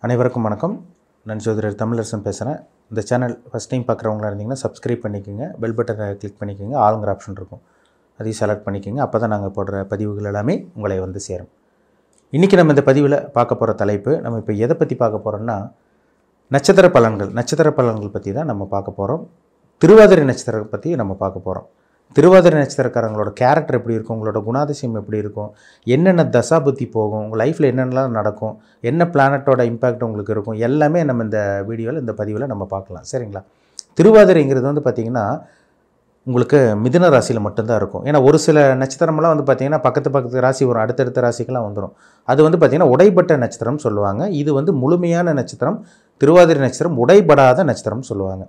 அனைவருக்கும் வணக்கம். நான் ஜோதிடர் தமிழரசன் பேசுகிறேன். இந்த சேனல் ஃபஸ்ட் டைம் பார்க்குறவங்களா இருந்தீங்கன்னா சப்ஸ்கிரைப் பண்ணிக்கோங்க, பெல் பட்டனை கிளிக் பண்ணிக்கோங்க, ஆளுங்கிற ஆப்ஷன் இருக்கும், அதையும் செலக்ட் பண்ணிக்கோங்க. அப்போ தான் நாங்கள் போடுற பதிவுகள் எல்லாமே உங்களை வந்து சேரும். இன்றைக்கி நம்ம இந்த பதிவில் பார்க்க போகிற தலைப்பு, நம்ம இப்போ எதை பற்றி பார்க்க போகிறோம்னா நட்சத்திர பலன்கள் பற்றி தான் நம்ம பார்க்க போகிறோம். திருவாதிரை நட்சத்திரம் பற்றி நம்ம பார்க்க போகிறோம். திருவாதிரை நட்சத்திரக்காரங்களோட கேரக்டர் எப்படி இருக்கும், உங்களோட குணாதிசயம் எப்படி இருக்கும், என்னென்ன தசா புத்தி போகும், உங்கள் லைஃப்பில் என்னென்னலாம் நடக்கும், என்ன பிளானட்டோட இம்பேக்ட் உங்களுக்கு இருக்கும், எல்லாமே நம்ம இந்த வீடியோவில் இந்த பதிவில் நம்ம பார்க்கலாம். சரிங்களா? திருவாதிரைங்கிறது வந்து பார்த்திங்கன்னா உங்களுக்கு மிதுன ராசியில் மட்டும்தான் இருக்கும். ஏன்னா ஒரு சில நட்சத்திரமெல்லாம் வந்து பார்த்திங்கன்னா பக்கத்து ராசி வரும், அடுத்தடுத்த ராசிக்கெல்லாம் வந்துடும். அது வந்து பார்த்திங்கன்னா உடைப்பட்ட நட்சத்திரம் சொல்லுவாங்க. இது வந்து முழுமையான நட்சத்திரம். திருவாதிரை நட்சத்திரம் உடைபடாத நட்சத்திரம் சொல்லுவாங்க.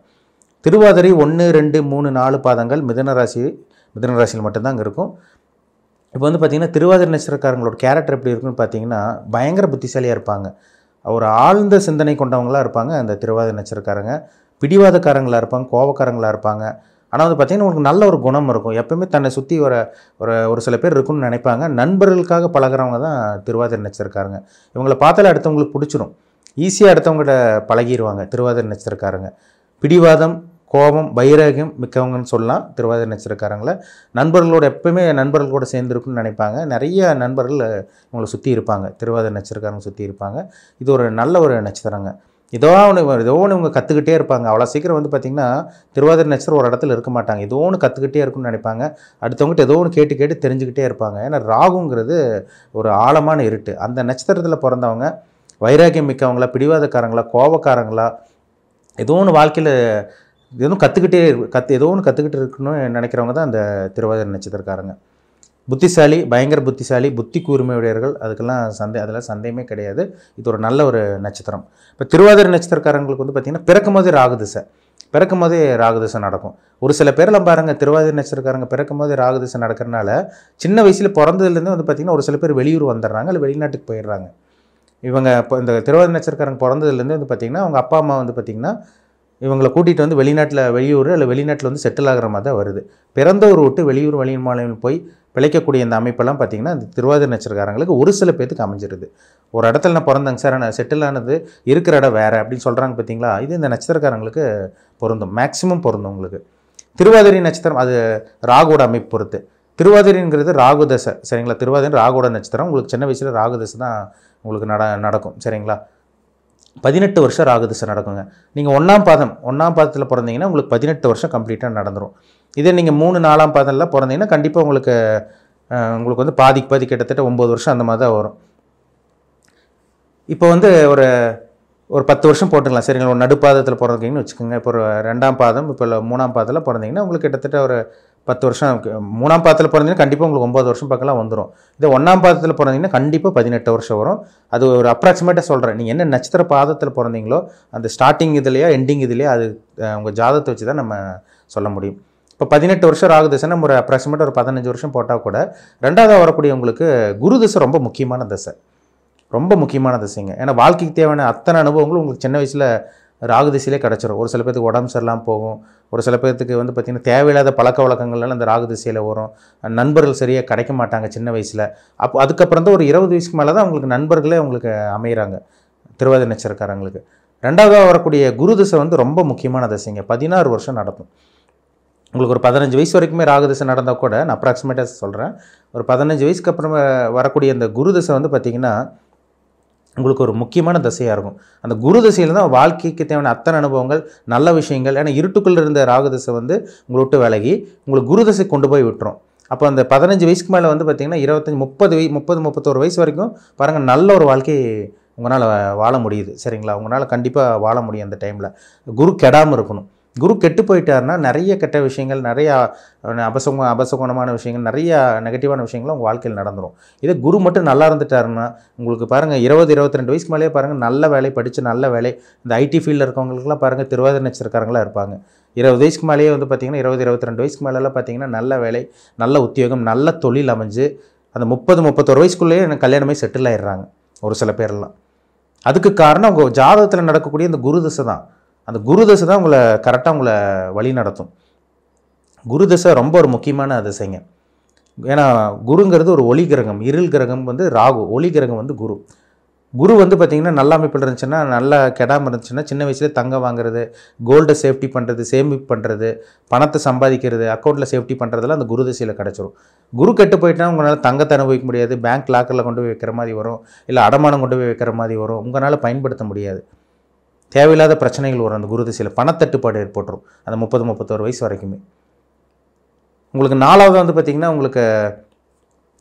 திருவாதிரை 1, 2, 3, 4 பாதங்கள் மிதுன ராசியில் மட்டும்தான் அங்கே இருக்கும். இப்போ வந்து பார்த்திங்கன்னா திருவாதிரை நட்சத்திரக்காரங்களோட கேரக்டர் எப்படி இருக்குன்னு பார்த்தீங்கன்னா பயங்கர புத்திசாலியாக இருப்பாங்க. ஒரு ஆழ்ந்த சிந்தனை கொண்டவங்களாக இருப்பாங்க அந்த திருவாதிரை நட்சத்திரக்காரங்க. பிடிவாதக்காரங்களாக இருப்பாங்க, கோபக்காரங்களாக இருப்பாங்க. ஆனால் வந்து பார்த்திங்கன்னா உங்களுக்கு நல்ல ஒரு குணம் இருக்கும். எப்போவுமே தன்னை சுற்றி ஒரு சில பேர் இருக்குன்னு நினைப்பாங்க. நண்பர்களுக்காக பழகிறவங்க தான் திருவாதிரை நட்சத்திரக்காரங்க. இவங்களை பார்த்தாலே அடுத்தவங்களுக்கு பிடிச்சிரும். ஈஸியாக அடுத்தவங்கள்ட்ட பழகிடுவாங்க திருவாதிரை நட்சத்திரக்காரங்க. பிடிவாதம், கோபம், வைராகியம் மிக்கவங்கன்னு சொல்லலாம் திருவாதிரை நட்சத்திரக்காரங்கள. நண்பர்கள் கூட சேர்ந்துருக்குன்னு நினைப்பாங்க. நிறைய நண்பர்கள் இவங்களை சுற்றி இருப்பாங்க, திருவாதிரை நட்சத்திரக்காரங்க சுற்றி இருப்பாங்க. இது ஒரு நல்ல ஒரு நட்சத்திரங்க. ஏதோ ஒன்று இவங்க கற்றுக்கிட்டே இருப்பாங்க. அவ்வளோ சீக்கிரம் வந்து பார்த்திங்கன்னா திருவாதிரை நட்சத்திரம் ஒரு இடத்துல இருக்க மாட்டாங்க. ஏதோ ஒன்று கற்றுக்கிட்டே இருக்குன்னு நினைப்பாங்க. அடுத்தவங்ககிட்ட ஏதோ ஒன்று கேட்டு தெரிஞ்சுக்கிட்டே இருப்பாங்க. ஏன்னா ராகுங்கிறது ஒரு ஆழமான இருட்டு. அந்த நட்சத்திரத்தில் பிறந்தவங்க வைராகியம் மிக்கவங்களா, பிடிவாதக்காரங்களா, கோபக்காரங்களா, ஏதோ ஒன்று வாழ்க்கையில் ஏதோ ஒன்று கற்றுக்கிட்டு இருக்கணும்னு நினைக்கிறவங்க தான் அந்த திருவாதிரை நட்சத்திரக்காரங்க. புத்திசாலி, பயங்கர புத்திசாலி, புத்தி கூர்மையுடையவர்கள். அதெல்லாம் சந்தேகமே கிடையாது. இது ஒரு நல்ல ஒரு நட்சத்திரம். இப்போ திருவாதிரை நட்சத்திரக்காரங்களுக்கு வந்து பார்த்திங்கன்னா பிறக்கும் போதே ராகுதிசை நடக்கும். ஒரு சில பேரெல்லாம் பாருங்கள், திருவாதிரை நட்சத்திரக்காரங்க பிறக்கும் போதே ராகுதிசை நடக்கிறனால சின்ன வயசில் பிறந்ததுலேருந்து வந்து பார்த்திங்கன்னா ஒரு சில பேர் வெளியூர் வந்துடுறாங்க, இல்லை வெளிநாட்டுக்கு போயிடுறாங்க. இவங்க இப்போ இந்த திருவாதிரை நட்சத்திரக்காரங்க பிறந்ததுலேருந்து வந்து பார்த்திங்கன்னா அவங்க அப்பா அம்மா வந்து பார்த்திங்கன்னா இவங்களை கூட்டிகிட்டு வந்து வெளியூர் இல்லை வெளிநாட்டில் வந்து செட்டில் ஆகிற மாதிரி தான் வருது. பிறந்த ஊர் விட்டு வெளியூர் மாநிலம் போய் பிழைக்கக்கூடிய இந்த அமைப்பெல்லாம் பார்த்திங்கன்னா இந்த திருவாதிரை நட்சத்திரக்காரங்களுக்கு ஒரு சில பேருக்கு அமைஞ்சிருது. ஒரு இடத்துல நான் பிறந்தேங்க சார், நான் செட்டில் ஆனது இருக்கிற இடம் வேறு அப்படின்னு சொல்கிறாங்க பார்த்தீங்களா. இது இந்த நட்சத்திரக்காரங்களுக்கு பொருந்தும், மேக்ஸிமம் பொருந்தும் உங்களுக்கு. திருவாதிரை நட்சத்திரம் அது ராகுவோட அமைப்பு பொறுத்து. திருவாதிரைங்கிறது ராகுதசை, சரிங்களா? திருவாதிரை ராகுவோட நட்சத்திரம். உங்களுக்கு சின்ன வயசில் ராகுதசை தான் உங்களுக்கு நடக்கும், சரிங்களா? 18 வருஷம் ராகுதிசை நடக்குங்க. நீங்கள் ஒன்றாம் பாதத்தில் பிறந்தீங்கன்னா உங்களுக்கு 18 வருஷம் கம்ப்ளீட்டாக நடந்துடும். இதே நீங்கள் 3, 4ஆம் பாதம்லாம் பிறந்தீங்கன்னா கண்டிப்பாக உங்களுக்கு வந்து பாதி கிட்டத்தட்ட 9 வருஷம் அந்த மாதிரி தான் வரும். இப்போ வந்து ஒரு 10 வருஷம் போட்டுக்கலாம், சரிங்களா? ஒரு நடுப்பாதத்தில் பிறந்தீங்கன்னு வச்சுக்கோங்க. இப்போ ஒரு 2ஆம் பாதம், இப்போ 3ஆம் பாதத்தில் பிறந்தீங்கன்னா உங்களுக்கு கிட்டத்தட்ட ஒரு 10 வருஷம். 3ஆம் பாதத்தில் பிறந்தீங்கன்னா கண்டிப்பாக உங்களுக்கு 9 வருஷம் பக்கம்லாம் வந்துடும். இதே 1ஆம் பாதத்தில் பிறந்தீங்கன்னா கண்டிப்பாக 18 வருஷம் வரும். அது ஒரு அப்ராக்சிமேட்டாக சொல்கிறேன். நீங்கள் என்ன நட்சத்திர பாதத்தில் பிறந்தீங்களோ அந்த ஸ்டார்டிங் இதுலையா எண்டிங் இதுலையா அது உங்கள் ஜாதகத்தை வச்சு தான் நம்ம சொல்ல முடியும். இப்போ 18 வருஷம் ராகுதிசை நம்ம ஒரு அப்ராக்சிமேட்டாக ஒரு 15 வருஷம் போட்டால் கூட 2ஆவது வரக்கூடிய உங்களுக்கு குரு திசை ரொம்ப முக்கியமான திசைங்க. ஏன்னா வாழ்க்கைக்கு தேவையான அத்தனை அனுபவங்களும் உங்களுக்கு சின்ன வயசில் ராகுதிசையிலே கிடச்சிரும். ஒரு சில பேருக்கு உடம்பு சரியில்லாமல் போகும். ஒரு சில பேர்த்துக்கு வந்து பார்த்திங்கன்னா தேவையில்லாத பழக்க வழக்கங்கள்லாம் அந்த ராகுதிசையில் வரும். நண்பர்கள் சரியாக கிடைக்க மாட்டாங்க சின்ன வயசில். அதுக்கப்புறம் தான் ஒரு 20 வயசுக்கு மேலே தான் உங்களுக்கு நண்பர்களே உங்களுக்கு அமைகிறாங்க திருவாதிரை நட்சத்திரக்காரங்களுக்கு. 2ஆவது வரக்கூடிய குரு திசை வந்து ரொம்ப முக்கியமான திசைங்க. 16 வருஷம் நடக்கும். உங்களுக்கு ஒரு 15 வயசு வரைக்குமே ராகுதிசை நடந்தால் கூட நான் அப்ராக்சிமேட்டாக சொல்கிறேன். ஒரு 15 வயசுக்கு அப்புறம் வரக்கூடிய அந்த குரு திசை வந்து பார்த்திங்கன்னா உங்களுக்கு ஒரு முக்கியமான திசையாக இருக்கும். அந்த குரு திசையில் தான் வாழ்க்கைக்கு தேவையான அத்தனை அனுபவங்கள், நல்ல விஷயங்கள். ஏன்னா இருட்டுக்குள்ளே இருந்த ராகுதிசை வந்து உங்களை விட்டு விலகி உங்களுக்கு குரு திசை கொண்டு போய் விட்டுரும். அப்போ அந்த 15 வயசுக்கு மேலே வந்து பார்த்திங்கன்னா 31 வயசு வரைக்கும் பாருங்கள், நல்ல ஒரு வாழ்க்கை உங்களால் வாழ முடியுது, சரிங்களா? உங்களால் கண்டிப்பாக வாழ முடியும். அந்த டைமில் குரு கெடாமல் இருக்கணும். குரு கெட்டு போயிட்டாருன்னா நிறைய கெட்ட விஷயங்கள், நிறையா அபசகுணமான விஷயங்கள், நிறையா நெகட்டிவான விஷயங்களும் உங்கள் வாழ்க்கையில் நடந்துடும். இதே குரு மட்டும் நல்லா இருந்துட்டாருன்னா உங்களுக்கு பாருங்கள் 22 வயசுக்கு மேலேயே பாருங்கள் நல்ல வேலை படித்து நல்ல வேலை. இந்த ஐடி ஃபீல்டில் இருக்கவங்களுக்குலாம் பாருங்கள் திருவாதிரை நட்சத்திரக்காரங்களாக இருப்பாங்க. 20 வயசுக்கு மேலேயே வந்து பார்த்திங்கன்னா 22 வயசுக்கு மேலெல்லாம் பார்த்திங்கன்னா நல்ல வேலை, நல்ல உத்தியோகம், நல்ல தொழில் அமைஞ்சு அந்த 31 வயசுக்குள்ளேயே எனக்கு கல்யாணமே செட்டில் ஆகிடுறாங்க ஒரு சில பேரெல்லாம். அதுக்கு காரணம் உங்கள் ஜாதகத்தில் நடக்கக்கூடிய இந்த குரு திசை தான். அந்த குரு திசை தான் உங்களை வழி நடத்தும். குரு திசை ரொம்ப ஒரு முக்கியமான திசைங்க. ஏன்னா குருங்கிறது ஒரு ஒளி கிரகம். இருள் கிரகம் வந்து ராகு, ஒளி கிரகம் வந்து குரு. குரு வந்து பார்த்திங்கன்னா நல்ல அமைப்பில் இருந்துச்சுன்னா, நல்லா கெடாமல் இருந்துச்சுன்னா, சின்ன வயசுலேயே தங்கம் வாங்குறது, கோல்டை சேஃப்டி பண்ணுறது, சேமிப்பு பண்ணுறது, பணத்தை சம்பாதிக்கிறது, அக்கௌண்ட்டில் சேஃப்டி பண்ணுறதெல்லாம் அந்த குரு திசையில் கிடச்சிரும். குரு கெட்டு போயிட்டா உங்களால் தங்கத்தை அனுபவிக்க முடியாது, பேங்க் லாக்கரில் கொண்டு போய் வைக்கிற மாதிரி வரும், இல்லை அடமானம் கொண்டு போய் வைக்கிற மாதிரி வரும், உங்களால் பயன்படுத்த முடியாது. தேவையில்லாத பிரச்சனைகள் வரும் அந்த குரு திசையில். பணத்தட்டுப்பாடு ஏற்பட்டுரும் அந்த 30-31 வயசு வரைக்குமே. உங்களுக்கு 4வது வந்து பார்த்திங்கன்னா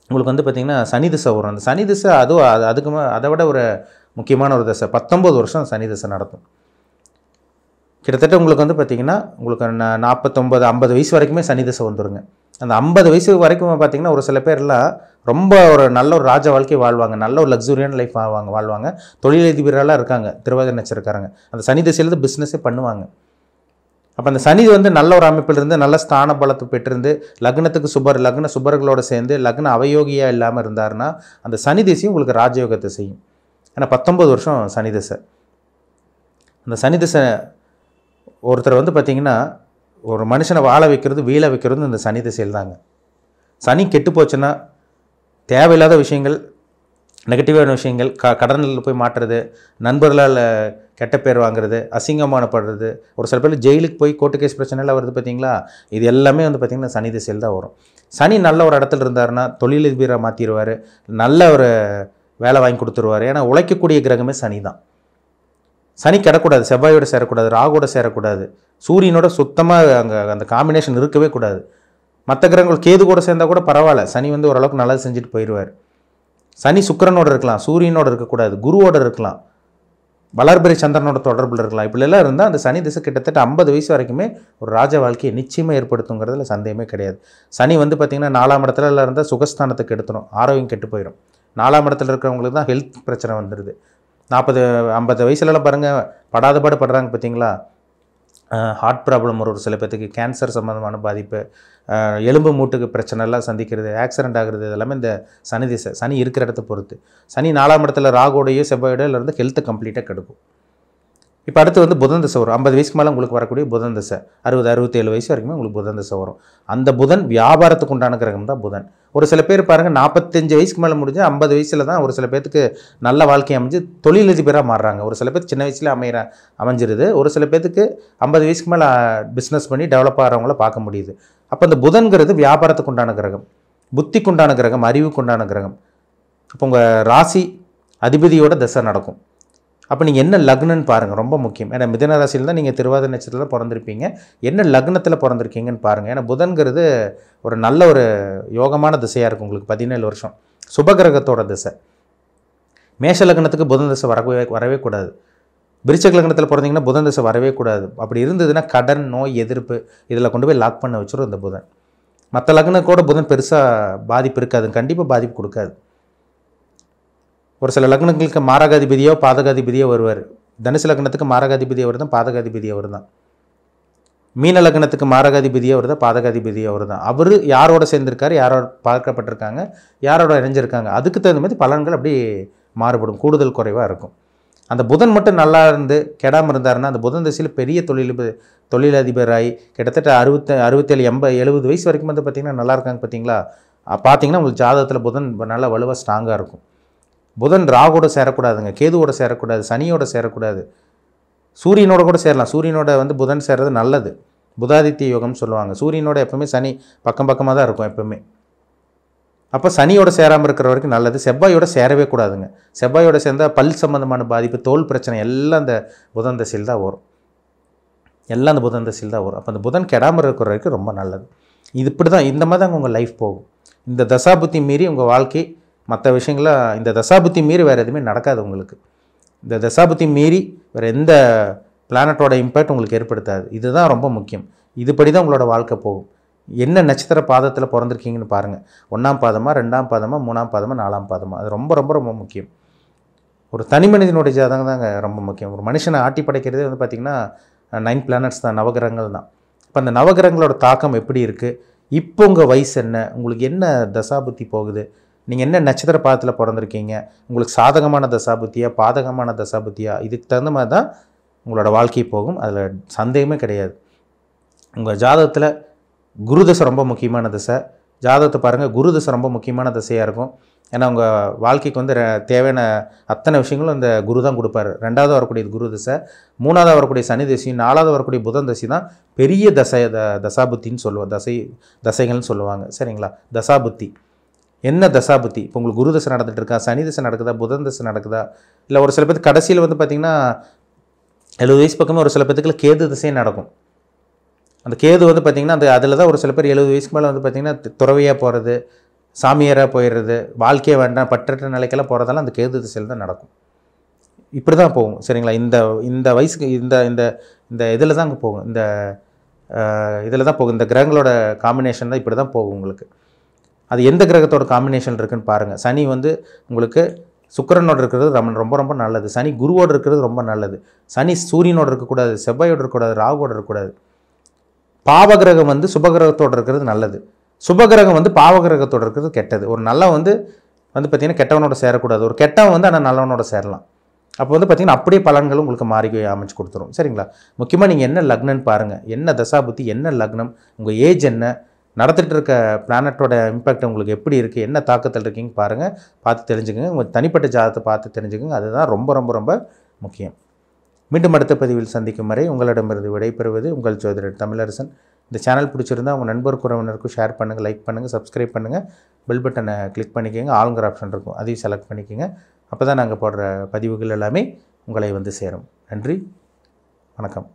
உங்களுக்கு வந்து பார்த்திங்கன்னா சனி திசை வரும். அந்த சனி திசை அதுக்கு அதை விட ஒரு முக்கியமான ஒரு திசை. 19 வருஷம் சனி திசை நடத்தும். கிட்டத்தட்ட உங்களுக்கு வந்து பார்த்திங்கன்னா உங்களுக்கு 49-50 வயசு வரைக்குமே சனி திசை வந்துடுங்க. அந்த 50 வயசு வரைக்கும் பார்த்திங்கன்னா ஒரு சில பேர்லாம் ரொம்ப ஒரு நல்ல ஒரு ராஜ வாழ்க்கை வாழ்வாங்க, நல்ல ஒரு லக்ஸூரியான லைஃப் வாழ்வாங்க. தொழிலதிபரெல்லாம் இருக்காங்க, திருவாதிரை நட்சத்திரக்காரங்க. அந்த சனி திசையிலேருந்து பிஸ்னஸே பண்ணுவாங்க. அப்போ அந்த சனி வந்து நல்ல ஒரு அமைப்பில் இருந்து நல்ல ஸ்தான பலத்தை பெற்றிருந்து லக்னத்துக்கு லக்ன சுபர்களோடு சேர்ந்து லக்ன அவயோகியாக இல்லாமல் இருந்தாருன்னா அந்த சனி திசையும் உங்களுக்கு ராஜயோகத்தை செய்யும். ஏன்னா 19 வருஷம் சனி திசை. அந்த சனி திசை ஒருத்தர் வந்து பார்த்திங்கன்னா ஒரு மனுஷனை வாழ வைக்கிறது வீழ வைக்கிறது இந்த சனி திசையில் தாங்க. சனி கெட்டு போச்சுன்னா தேவையில்லாத விஷயங்கள், நெகட்டிவான விஷயங்கள், கடனில் போய் மாட்டுறது, நண்பர்களால் கெட்ட பேர் வாங்குறது, அசிங்கமானப்படுறது, ஒரு சில பேர் ஜெயிலுக்கு போய் கோர்ட்டு கேஸ் பிரச்சனைலாம் வருது பார்த்தீங்களா, இது எல்லாமே வந்து பார்த்திங்கன்னா சனி திசையில் தான் வரும். சனி நல்ல ஒரு இடத்துல இருந்தாருன்னா தொழிலதிபராக மாற்றிடுவார், நல்ல ஒரு வேலை வாங்கி கொடுத்துருவார். ஏன்னா உழைக்கக்கூடிய கிரகமே சனி தான். சனி கிடக்கூடாது, செவ்வாயோடு சேரக்கூடாது, ராகுவோட சேரக்கூடாது, சூரியனோட சுத்தமாக அந்த காம்பினேஷன் இருக்கவே கூடாது. மற்ற கிரகங்கள் கேது கூட சேர்ந்தால் கூட பரவாயில்ல, சனி வந்து ஓரளவுக்கு நல்லது செஞ்சுட்டு போயிடுவார். சனி சுக்கிரனோட இருக்கலாம், சூரியனோட இருக்கக்கூடாது, குருவோட இருக்கலாம், வளர்பிறை சந்திரனோட தொடர்பில் இருக்கலாம். இப்படிலாம் இருந்தால் அந்த சனி திசை கிட்டத்தட்ட 50 வயசு வரைக்குமே ஒரு ராஜ வாழ்க்கையை நிச்சயமாக ஏற்படுத்துங்கிறதுல சந்தேகமே கிடையாது. சனி வந்து பார்த்திங்கன்னா 4ஆம் இடத்துல இருந்தால் சுகஸ்தானத்துக்கு எடுத்துடும், ஆரோக்கியம் கெட்டு போயிடும். 4ஆம் இடத்துல இருக்கிறவங்களுக்கு தான் ஹெல்த் பிரச்சனை வந்துடுது. 40-50 வயசுலலாம் பாருங்கள் படாத பாடு படுறாங்க பார்த்தீங்களா. ஹார்ட் ப்ராப்ளம் வரும், ஒரு சில பேர்த்துக்கு கேன்சர் சம்மந்தமான பாதிப்பு, எலும்பு மூட்டுக்கு பிரச்சனைலாம் சந்திக்கிறது, ஆக்சிடென்ட் ஆகிறது, இதெல்லாமே இந்த சனி திசை. சனி இருக்கிற இடத்த பொறுத்து. சனி 4ஆம் இடத்துல ராகோடையோ செவ்வாயோடையோ இருந்து ஹெல்த்தை கம்ப்ளீட்டாக கெடுக்கும். இப்போ அடுத்து வந்து புதன் திசை வரும். 50 வயசுக்கு மேலே உங்களுக்கு வரக்கூடிய புதன் திசை, 60-67 வயசு வரைக்குமே உங்களுக்கு புதன் திசை வரும். அந்த புதன் வியாபாரத்துக்கு உண்டான கிரகம் தான் புதன். ஒரு சில பேர் பாருங்கள் 45 வயசுக்கு மேலே முடிஞ்சு 50 வயசில் தான் ஒரு சில பேர்த்துக்கு நல்ல வாழ்க்கை அமைஞ்சு தொழிலதிபராக மாறுறாங்க. ஒரு சில பேர் சின்ன வயசுல அமைஞ்சிருது. ஒரு சில பேர்த்துக்கு 50 வயசுக்கு மேலே பிஸ்னஸ் பண்ணி டெவலப் ஆகிறவங்கள பார்க்க முடியுது. அப்போ அந்த புதன்கிறது வியாபாரத்துக்கு உண்டான கிரகம், புத்திக்கு உண்டான கிரகம், அறிவுக்கு உண்டான கிரகம். அப்போ உங்கள் ராசி அதிபதியோட திசை நடக்கும். அப்போ நீங்கள் என்ன லக்னன்னு பாருங்கள், ரொம்ப முக்கியம். ஏன்னா மிதுன ராசியில் தான் நீங்கள் திருவாதிரை நட்சத்திரத்தில் பிறந்திருப்பீங்க. என்ன லக்னத்தில் பிறந்திருக்கீங்கன்னு பாருங்கள். ஏன்னா புதன்கிறது ஒரு நல்ல ஒரு யோகமான திசையாக இருக்கும் உங்களுக்கு. 17 வருஷம் சுபகிரகத்தோட திசை. மேஷ லக்னத்துக்கு புதன் திசை வரவே கூடாது. விருச்சிக லக்னத்தில் பிறந்தீங்கன்னா புதன் திசை வரவே கூடாது. அப்படி இருந்ததுன்னா கடன், நோய், எதிர்ப்பு இதில் கொண்டு போய் லாக் பண்ண வச்சிடும் இந்த புதன். மற்ற லக்னத்தோட புதன் பெருசாக பாதிப்பு இருக்காது, கண்டிப்பாக பாதிப்பு கொடுக்காது. ஒரு சில லக்னங்களுக்கு மாரகாதிபதியோ பாதகாதிபதியோ வருவார். தனுசு லக்னத்துக்கு மாரகாதிபதி அவர் தான், பாதகாதிபதி அவர் தான். மீன லக்னத்துக்கு மாரகாதிபதியோ அவர் தான், பாதகாதிபதியோ அவர் தான். அவர் யாரோட சேர்ந்திருக்காரு, யாரோட பார்க்கப்பட்டிருக்காங்க, யாரோட இணைஞ்சிருக்காங்க, அதுக்கு தகுந்த மாதிரி பலன்கள் அப்படி மாறுபடும், கூடுதல் குறைவாக இருக்கும். அந்த புதன் மட்டும் நல்லா இருந்து கெடாமல் இருந்தாருன்னா அந்த புதன் திசையில் பெரிய தொழிலதிபராகி கிட்டத்தட்ட 67 வயசு வரைக்கும் வந்து பார்த்திங்கன்னா நல்லா இருக்காங்க. பார்த்தீங்கன்னா உங்களுக்கு ஜாதகத்தில் புதன் நல்லா வலுவாக ஸ்ட்ராங்காக இருக்கும். புதன் ராகோட சேரக்கூடாதுங்க, கேதுவோட சேரக்கூடாது, சனியோட சேரக்கூடாது, சூரியனோட கூட சேரலாம். சூரியனோட வந்து புதன் சேர்றது நல்லது, புதாதித்ய யோகம்னு சொல்லுவாங்க. சூரியனோட எப்பவுமே சனி பக்கமாக தான் இருக்கும் எப்பவுமே. அப்போ சனியோட சேராமல் இருக்கிற வரைக்கும் நல்லது. செவ்வாயோட சேரவே கூடாதுங்க. செவ்வாயோட சேர்ந்தால் பல் சம்மந்தமான பாதிப்பு, தோல் பிரச்சனை எல்லாம் அந்த புதன் திசையில் தான் வரும். எல்லாம் அந்த புதன் திசையில் தான் வரும். அப்போ அந்த புதன் கெடாமல் இருக்கிற வரைக்கும் ரொம்ப நல்லது. இது இப்படி தான், இந்த மாதிரி தான் உங்கள் லைஃப் போகும். இந்த தசாபுத்தி மீறி உங்கள் வாழ்க்கை மற்ற விஷயங்களாக, இந்த தசாபுத்தி மீறி வேறு எதுவுமே நடக்காது உங்களுக்கு. இந்த தசாபுத்தி மீறி வேறு எந்த பிளானட்டோட இம்பேக்ட் உங்களுக்கு ஏற்படுத்தாது. இதுதான் ரொம்ப முக்கியம். இதுபடி தான் உங்களோட வாழ்க்கை போகும். என்ன நட்சத்திர பாதத்தில் பிறந்திருக்கீங்கன்னு பாருங்கள். 1ஆம் பாதமா, 2ஆம் பாதமா, 3ஆம் பாதமா, 4ஆம் பாதமா, அது ரொம்ப ரொம்ப ரொம்ப முக்கியம். ஒரு தனி மனிதனுடைய ஜாதகம் தாங்க ரொம்ப முக்கியம். ஒரு மனுஷனை ஆட்டி படைக்கிறதே வந்து பார்த்திங்கன்னா 9 பிளானட்ஸ் தான், நவகிரகங்கள் தான். இப்போ அந்த நவகிரகங்களோட தாக்கம் எப்படி இருக்குது, இப்போ உங்கள் வயசு என்ன, உங்களுக்கு என்ன தசாபுத்தி போகுது, நீங்கள் என்ன நட்சத்திர பாதத்தில் பிறந்திருக்கீங்க, உங்களுக்கு சாதகமான தசாபுத்தியா பாதகமான தசாபுத்தியா, இதுக்கு தகுந்த மாதிரி தான் உங்களோட வாழ்க்கை போகும். அதில் சந்தேகமே கிடையாது. உங்கள் ஜாதகத்தில் குரு தசை ரொம்ப முக்கியமான திசை. ஜாதகத்தை பாருங்கள், குரு தசை ரொம்ப முக்கியமான திசையாக இருக்கும். ஏன்னா உங்கள் வாழ்க்கைக்கு வந்து தேவையான அத்தனை விஷயங்களும் அந்த குரு தான் கொடுப்பாரு. 2வது வரக்கூடியது குரு தசை, 3வது வரக்கூடிய சனி தசையும், 4வது வரக்கூடிய புதன் தசை தான் பெரிய தசாபுத்தின்னு சொல்லுவோம். தசைகள்னு சொல்லுவாங்க. சரிங்களா? தசாபுத்தி என்ன தசாபுத்தி? இப்போ உங்களுக்கு குரு தசை நடந்துட்டு இருக்கா, சனி தசை நடக்குதா, புதன் தசை நடக்குதா, இல்லை ஒரு சில பேருக்கு கடைசியில் வந்து பார்த்திங்கன்னா 70 வயசு பக்கமே ஒரு சில பேத்துக்குள்ள கேது தசையே நடக்கும். அந்த கேது வந்து பார்த்திங்கன்னா அதில் தான் ஒரு சில பேர் 70 வயசுக்கு மேலே வந்து பார்த்திங்கன்னா துறவியாக போகிறது, சாமியாராக போயிடுறது, வாழ்க்கையே வேண்டாம் பற்றற்ற நிலைக்கெல்லாம் போகிறதெல்லாம் அந்த கேது திசையில் தான் நடக்கும். இப்படி தான் போகும். சரிங்களா? இந்த வயசுக்கு இந்த இதில் தான் அங்கே போகும். இதில் தான் போகும். இந்த கிரகங்களோட காம்பினேஷன் தான் இப்படி தான் போகும் உங்களுக்கு. அது எந்த கிரகத்தோட காம்பினேஷன் இருக்குதுன்னு பாருங்கள். சனி வந்து உங்களுக்கு சுக்கிரனோடு இருக்கிறது ரொம்ப ரொம்ப நல்லது. சனி குருவோடு இருக்கிறது ரொம்ப நல்லது. சனி சூரியனோடு இருக்கக்கூடாது, செவ்வாயோடு இருக்கக்கூடாது, ராகுவோடு இருக்கக்கூடாது. பாவகிரகம் வந்து சுபகிரகத்தோடு இருக்கிறது நல்லது. சுபகிரகம் வந்து பாவகிரகத்தோடு இருக்கிறது கெட்டது. ஒரு நல்லவன் வந்து பார்த்திங்கன்னா கெட்டவனோட சேரக்கூடாது, ஒரு கெட்டவன் வந்து ஆனால் நல்லவனோட சேரலாம். அப்போ வந்து பார்த்திங்கன்னா அப்படியே பலன்களும் உங்களுக்கு மாறி அமைச்சு கொடுத்துரும். சரிங்களா? முக்கியமாக நீங்கள் என்ன லக்னன்னு பாருங்கள், என்ன தசாபுத்தி, என்ன லக்னம், உங்கள் ஏஜ் என்ன, நடந்துகிட்டு இருக்க பிளானட்டோட இம்பேக்ட் உங்களுக்கு எப்படி இருக்குது, என்ன தாக்கத்தில் இருக்கீங்க பாருங்கள், பார்த்து தெரிஞ்சுக்கோங்க. உங்கள் தனிப்பட்ட ஜாதகத்தை பார்த்து தெரிஞ்சுக்கோங்க. அதுதான் ரொம்ப ரொம்ப ரொம்ப முக்கியம். மீண்டும் அடுத்த பதிவில் சந்திக்கும் வரை உங்களிடமிருந்து விடைபெறுவது உங்கள் ஜோதிடர் தமிழரசன். இந்த சேனல் பிடிச்சிருந்தால் உங்கள் நண்பருக்கு உறவினருக்கும் ஷேர் பண்ணுங்கள், லைக் பண்ணுங்கள், சப்ஸ்கிரைப் பண்ணுங்கள், பெல் பட்டனை கிளிக் பண்ணிக்கோங்க. ஆளுங்கிற ஆப்ஷன் இருக்கும், அதையும் செலக்ட் பண்ணிக்கோங்க. அப்போ தான் நாங்கள் போடுற பதிவுகள் எல்லாமே உங்களை வந்து சேரும். நன்றி, வணக்கம்.